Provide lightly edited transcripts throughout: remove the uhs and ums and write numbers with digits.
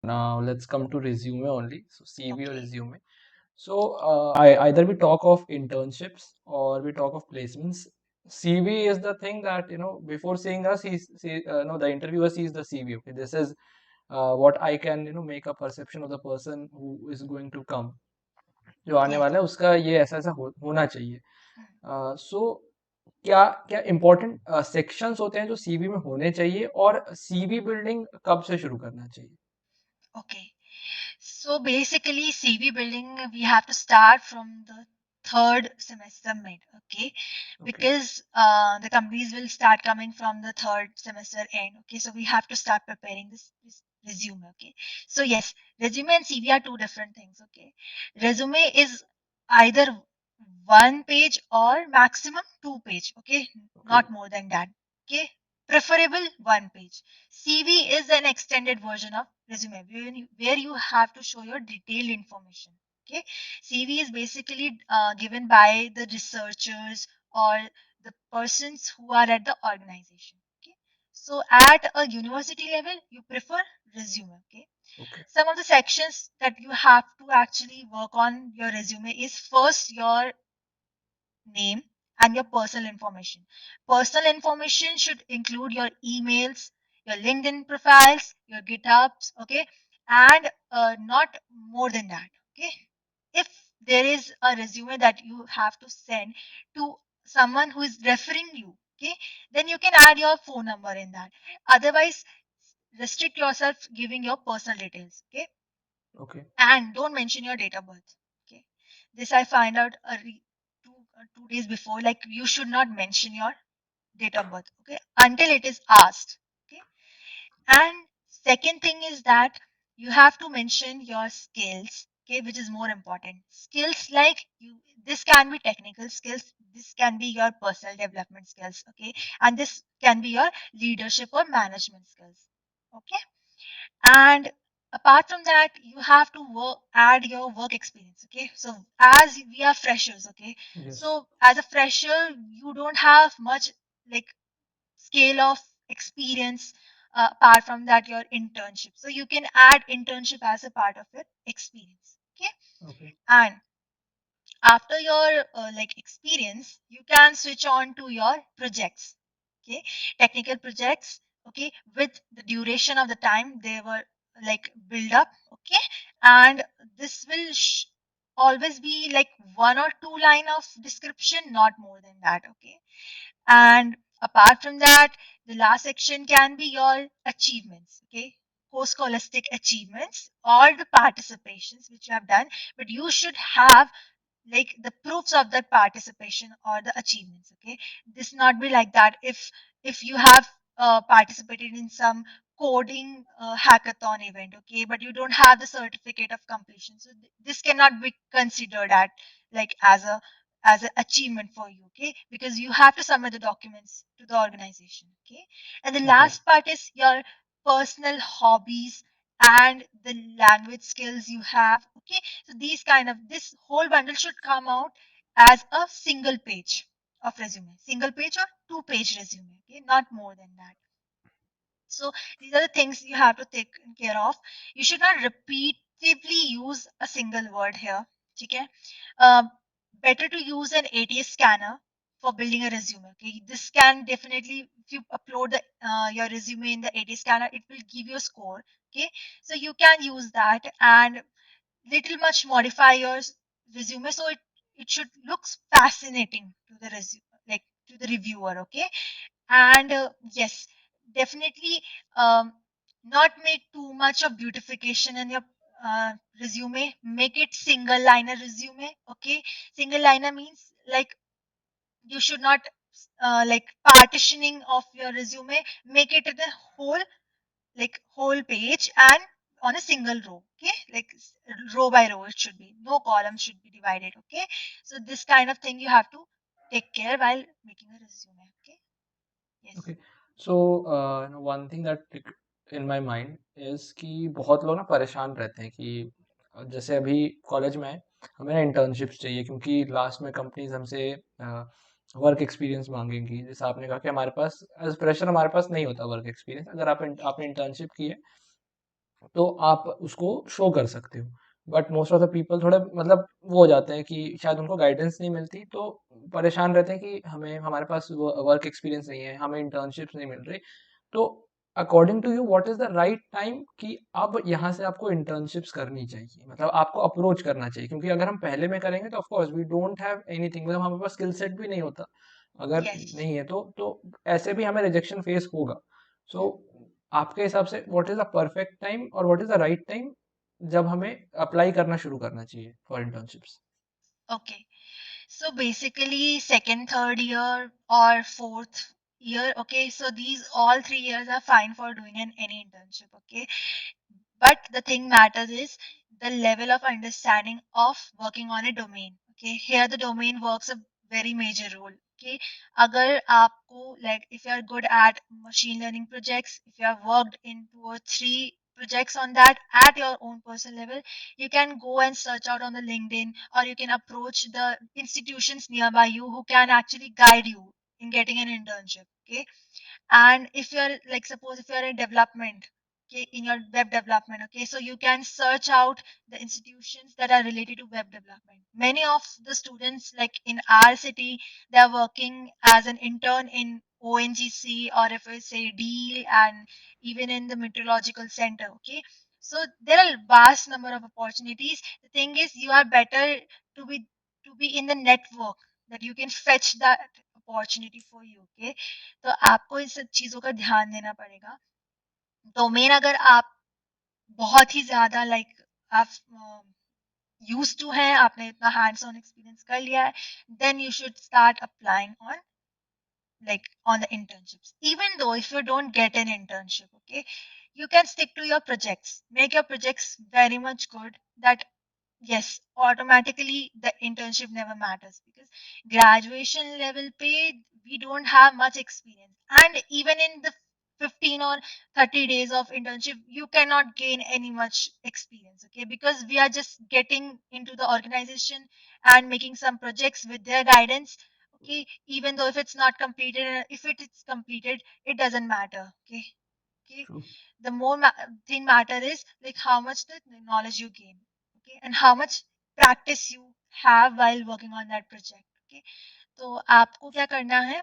Now let's come to resume only. So CV or Okay. resume. So either we talk of internships or we talk of placements. CV is the thing that before seeing us, no, the interviewer sees the CV. Okay, this is what I can make a perception of the person who is going to come. जो आने Yes. वाला है उसका ये ऐसा ऐसा होना चाहिए. Hmm. सो क्या क्या इम्पोर्टेंट सेक्शंस होते हैं जो सीवी में होने चाहिए और सीवी बिल्डिंग कब से शुरू करना चाहिए? Okay. So basically, CV building, we have to start from the third semester mid, okay? Okay. Because the companies will start coming from the third semester end, okay? So we have to start preparing this resume, okay? So yes, resume and CV are two different things, okay? Resume is either one page or maximum two page, okay? Okay. Not more than that, okay? Preferable one page. CV is an extended version of resume where you have to show your detailed information. Okay, CV is basically given by the researchers or the persons who are at the organization. Okay, so at a university level, you prefer resume. Okay, okay. some of the sections that you have to actually work on your resume is first your name and your personal information. Personal information should include your emails, your LinkedIn profiles, your GitHubs, okay, and not more than that, okay. If there is a resume that you have to send to someone who is referring you, okay, then you can add your phone number in that. Otherwise, restrict yourself giving your personal details, okay, okay. and don't mention your date of birth, okay. This I find out 2 days before, like you should not mention your date of birth, okay, until it is asked, okay. And second thing is that you have to mention your skills, okay, which is more important. Skills like you, this can be technical skills, this can be your personal development skills, okay, and this can be your leadership or management skills, okay. And apart from that, you have to add your work experience, okay. So as we are freshers, okay, yes. so as a fresher you don't have much like scale of experience, apart from that your internship, so you can add internship as a part of your experience, okay. Okay. And after your like experience, you can switch on to your projects, okay, technical projects, okay, with the duration of the time they were like build up, okay. And this will always be like one or two line of description, not more than that, okay. And apart from that, the last section can be your achievements, okay, post scholastic achievements or the participations which you have done, but you should have like the proofs of that participation or the achievements, okay. This not be like that if you have participated in some coding hackathon event, okay, but you don't have the certificate of completion, so this cannot be considered at like as an achievement for you, okay, because you have to submit the documents to the organization, okay. And the okay. last part is your personal hobbies and the language skills you have, okay. So these kind of this whole bundle should come out as a single page of resume, single page or two-page resume, okay, not more than that. So these are the things you have to take care of. You should not repeatedly use a single word here. Okay. Better to use an ATS scanner for building a resume. Okay. This can definitely, if you upload your resume in the ATS scanner, it will give you a score. Okay. So you can use that and little much modify your resume so it should looks fascinating to the resume, like to the reviewer, okay. And yes, definitely not make too much of beautification in your resume, make it single liner resume, okay. Single liner means like you should not like partitioning of your resume, make it in a whole like whole page and on a single row, okay, like row by row it should be, no columns should be divided, okay. So this kind of thing you have to take care while making a resume, okay. Yes. Okay. So one thing that in my mind is कि बहुत लोग ना परेशान रहते हैं कि जैसे अभी कॉलेज में है, हमें ना इंटर्नशिप्स चाहिए क्योंकि लास्ट में कंपनीज हमसे वर्क एक्सपीरियंस मांगेंगी. जैसे आपने कहा कि हमारे पास एज फ्रेशर हमारे पास नहीं होता वर्क एक्सपीरियंस. अगर आपने इंटर्नशिप की है तो आप उसको शो कर सकते हो। But most of the people थोड़े मतलब वो हो जाते हैं कि शायद उनको गाइडेंस नहीं मिलती, तो परेशान रहते हैं कि हमें हमारे पास वर्क एक्सपीरियंस नहीं है, हमें इंटर्नशिप्स नहीं मिल रही। तो according to you what is the right time कि अब यहाँ से आपको इंटर्नशिप्स करनी चाहिए, मतलब आपको अप्रोच करना चाहिए, क्योंकि अगर हम पहले में करेंगे तो of course we don't have anything, मतलब हमारे पास स्किल सेट भी नहीं होता। अगर यस। नहीं है तो ऐसे भी हमें रिजेक्शन फेस होगा। सो आपके हिसाब से what is the perfect time और what is the right time जब हमें अप्लाई करना शुरू करना चाहिए for internships? Okay, so basically second, third year or fourth year, okay, so these all 3 years are fine for doing any internship, okay. But the thing matters is the level of understanding of working on a domain. Okay, here the domain works a very major role. Okay, agar aapko, like if you are good at machine learning projects, if you have worked in 2 or 3 projects on that at your own personal level, you can go and search out on the LinkedIn, or you can approach the institutions nearby you who can actually guide you in getting an internship. Okay, and if you're like, suppose if you're in development, okay, in your web development, okay, so you can search out the institutions that are related to web development. Many of the students, like in our city, they are working as an intern in ONGC, or if I say deal, and even in the meteorological center, okay. So there are vast number of opportunities. The thing is, you are better to be in the network, that you can fetch that opportunity for you, okay. तो आपको इन सब चीज़ों का ध्यान देना पड़ेगा। Domain अगर आप बहुत ही ज़्यादा लाइक आप यूज्ड टू हैं, आपने इतना हैंड्स ऑन एक्सपीरियंस कर लिया है, then you should start applying on, like on the internships. Even though if you don't get an internship, okay, you can stick to your projects. Make your projects very much good, that yes, automatically the internship never matters, because graduation level pay, we don't have much experience, and even in the 15 or 30 days of internship you cannot gain any much experience, okay, because we are just getting into the organization and making some projects with their guidance, okay. Even though if it's not completed, if it is completed, it doesn't matter, okay. Okay, True. the more thing matter is like how much the knowledge you gain, okay, and how much practice you have while working on that project, okay. तो आपको क्या करना है,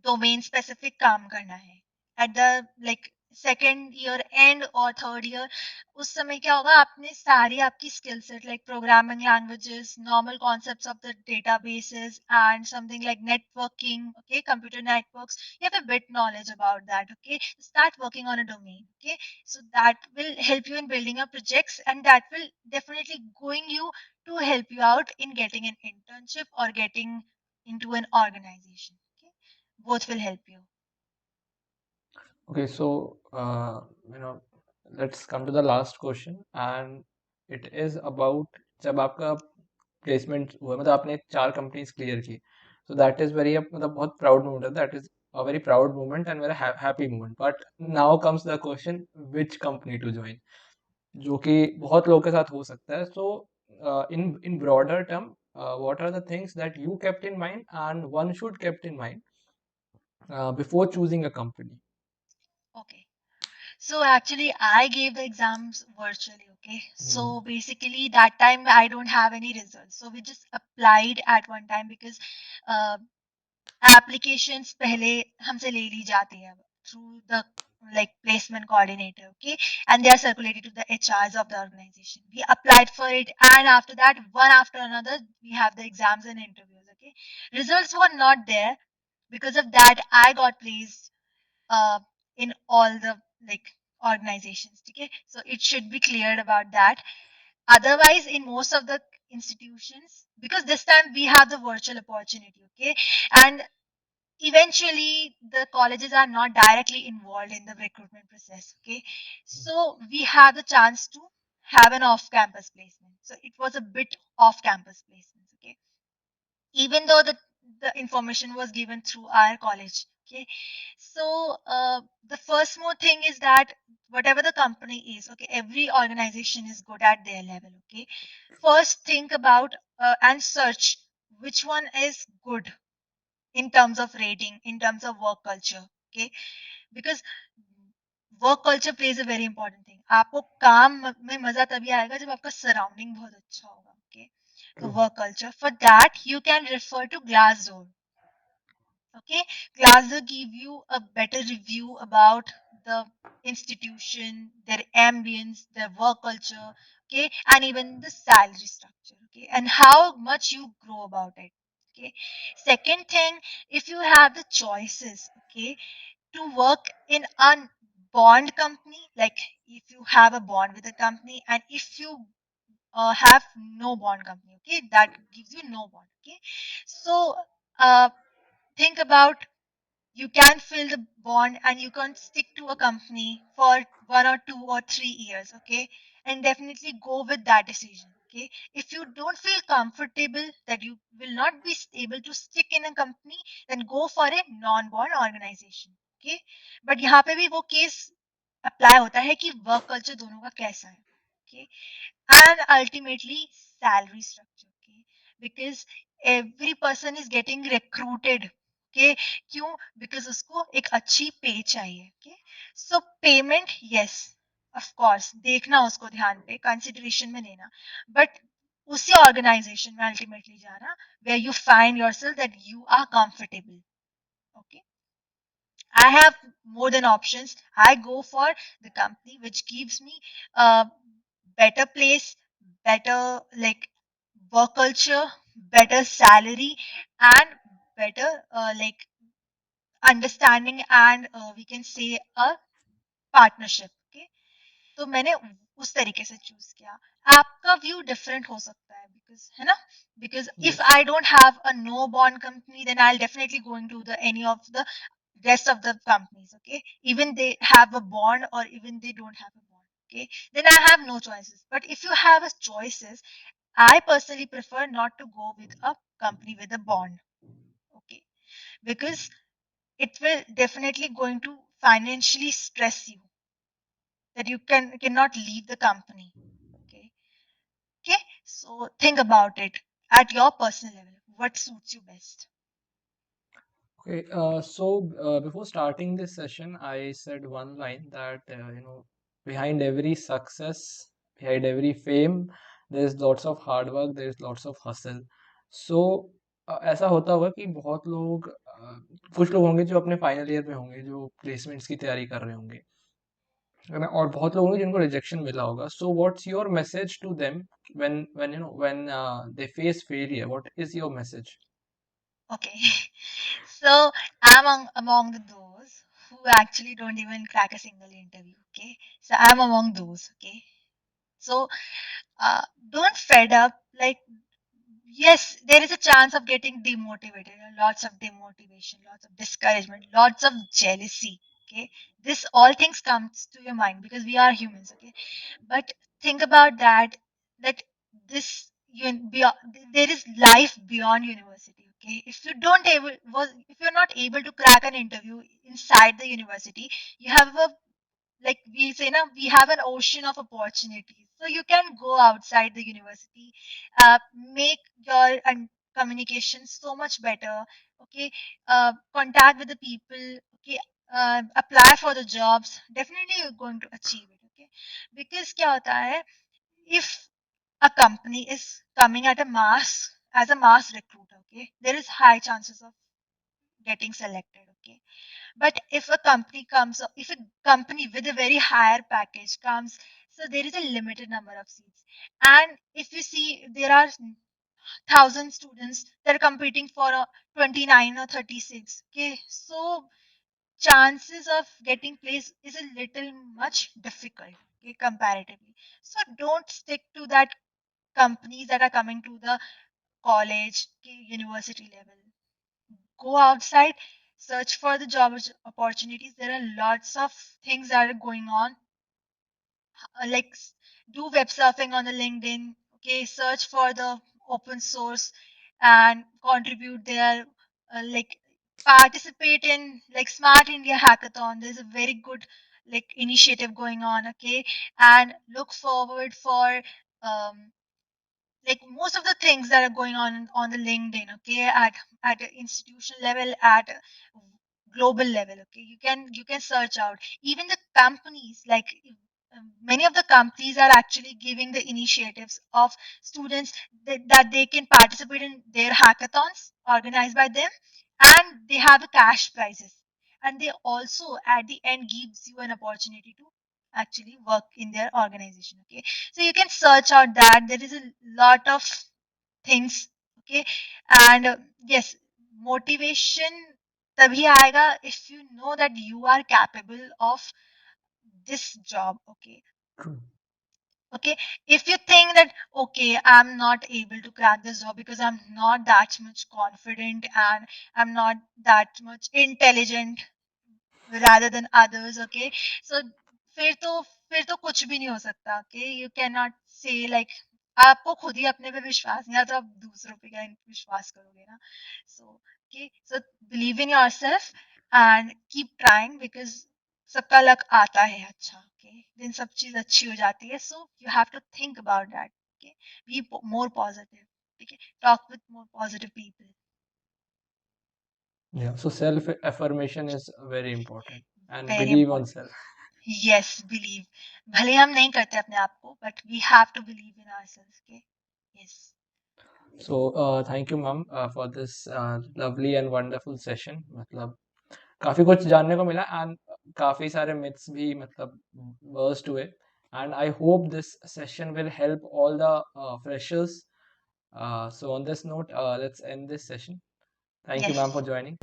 domain specific काम करना है at the like second year and और third year. उस समय क्या होगा, आपने सारी आपकी skill set like programming languages, normal concepts of the databases and something like networking, okay, computer networks, you have a bit knowledge about that, okay. Start working on a domain, okay, so that will help you in building up projects, and that will definitely going you to help you out in getting an internship or getting into an organization, okay. Both will help you. Okay, so you know, let's come to the last question, and it is about जब आपका placement हुआ, मतलब आपने 4 companies clear की, so that is very मतलब बहुत proud moment है, that is a very proud moment and very happy moment. But now comes the question, which company to join, जो कि बहुत लोगों के साथ हो सकता है. So in broader term, what are the things that you kept in mind and one should kept in mind before choosing a company? Okay. So actually, I gave the exams virtually. Okay. Hmm. So basically, that time I don't have any results. So we just applied at one time, because uh, applications पहले हमसे ले ली जाती है through the like placement coordinator. Okay. And they are circulated to the HRs of the organization. We applied for it, and after that, one after another, we have the exams and interviews. Okay. Results were not there. Because of that, I got placed uh, in all the like organizations, okay. So it should be cleared about that. Otherwise, in most of the institutions, because this time we have the virtual opportunity, okay, and eventually the colleges are not directly involved in the recruitment process, okay, so we have the chance to have an off campus placement. So it was a bit off campus placements, okay, even though the information was given through our college, okay. So the first more thing is that whatever the company is, okay, every organization is good at their level, okay. First think about and search which one is good in terms of rating, in terms of work culture, okay, because work culture plays a very important thing. आपको काम में मजा तभी आएगा जब आपका surrounding बहुत अच्छा होगा. ओके, तो True. Work culture, for that you can refer to Glassdoor. Okay, Glassdoor give you a better review about the institution, their ambience, their work culture, okay, and even the salary structure, okay, and how much you grow about it. Okay, second thing, if you have the choices, okay, to work in a bond company, like if you have a bond with a company, and if you have no bond company, okay, that gives you no bond. Okay, so uh, think about, you can fill the bond and you can stick to a company for 1 or 2 or 3 years, okay, and definitely go with that decision. Okay, if you don't feel comfortable that you will not be able to stick in a company, then go for a non-bond organization. Okay, but यहाँ पे भी वो case apply होता है कि work culture दोनों का कैसा है. Okay, and ultimately salary structure. Okay, because every person is getting recruited. Okay, क्यों? Because उसको एक अच्छी पे चाहिए. Okay, so payment, yes, of course, देखना उसको ध्यान पे consideration में लेना, but उसी organization में ultimately जाना where you find yourself that you are comfortable. Okay, I have more than options. I go for the company which gives me a better place, better like work culture, better salary, and better like understanding, and we can say a partnership. Okay, तो मैंने उस तरीके से choose किया. आपका view different हो सकता है, बिकॉज है ना, because if Yes. I don't have a no bond company, then I definitely going to the any of the rest of the companies. Okay, even they have a bond or even they don't have a bond. Okay, then I have no choices. But if you have a choices, I personally prefer not to go with a company with a bond. Okay, because it will definitely going to financially stress you, that you cannot leave the company. Okay, okay, so think about it at your personal level, what suits you best. Okay, before starting this session, I said one line that behind every success, behind every fame, there's lots of hard work, there's lots of hustle. So ऐसा होता होगा कि बहुत लोग कुछ लोग होंगे जो अपने फाइनल ईयर में होंगे, जो प्लेसमेंट्स की तैयारी कर रहे होंगे, है ना? और बहुत लोग होंगे जिनको रिजेक्शन मिला होगा. So what's your message to them when they face failure? What is your message? Okay, so I'm among those who actually don't even crack a single interview. Okay, so I'm among those. Okay, so uh, don't fed up. Like, yes, there is a chance of getting demotivated, lots of demotivation, lots of discouragement, lots of jealousy. Okay, this all things comes to your mind because we are humans. Okay, but think about that, that this beyond, there is life beyond university. Okay, if you don't able was if you're not able to crack an interview inside the university, you have a, like we say now, we have an ocean of opportunities, so you can go outside the university, make your communication so much better. Okay, contact with the people. Okay, apply for the jobs, definitely you're going to achieve it. Okay, because क्या होता है, if a company is coming at a mass as a mass recruiter, okay, there is high chances of getting selected. Okay, but if a company comes, if a company with a very higher package comes, so there is a limited number of seats. And if you see, there are 1,000 students that are competing for a 29 or 36. Okay, so chances of getting placed is a little much difficult. Okay, comparatively. So don't stick to that companies that are coming to the college, okay, university level. Go outside, search for the job opportunities. There are lots of things that are going on, like do web surfing on the LinkedIn. Okay, search for the open source and contribute there, like participate in like Smart India Hackathon. There's a very good like initiative going on. Okay, and look forward for um, like most of the things that are going on the LinkedIn. Okay, at an institution level, at global level. Okay, you can search out even the companies, like many of the companies are actually giving the initiatives of students that they can participate in their hackathons organized by them, and they have a cash prizes, and they also at the end gives you an opportunity to actually work in their organization. Okay, so you can search out that there is a lot of things. Okay, and yes, motivation तभी आएगा if you know that you are capable of this job. Okay, True. okay, if you think that okay, I'm not able to crack this job because I'm not that much confident and I'm not that much intelligent rather than others. Okay, so फिर तो फिर तो कुछ भी नहीं हो सकता. Okay, you cannot say like आपको खुद ही अपने पे विश्वास नहीं है तो आप दूसरों पे क्या विश्वास करोगे ना. So okay, so believe in yourself and keep trying because सबका लक आता है अच्छा. Okay, then सब चीज अच्छी हो जाती है. So you have to think about that. Okay, be more positive. Okay, talk with more positive people. Yeah. So self affirmation is very important and Very believe on important. self. Yes, believe. भले हम नहीं करते अपने आप को, but we have to believe in ourselves. Okay. Yes. So thank you, ma'am, for this lovely and wonderful session. मतलब काफी कुछ जानने को मिला and काफी सारे myths भी मतलब burst हुए. And I hope this session will help all the freshers. So on this note, let's end this session. Thank you, ma'am, Yes. for joining.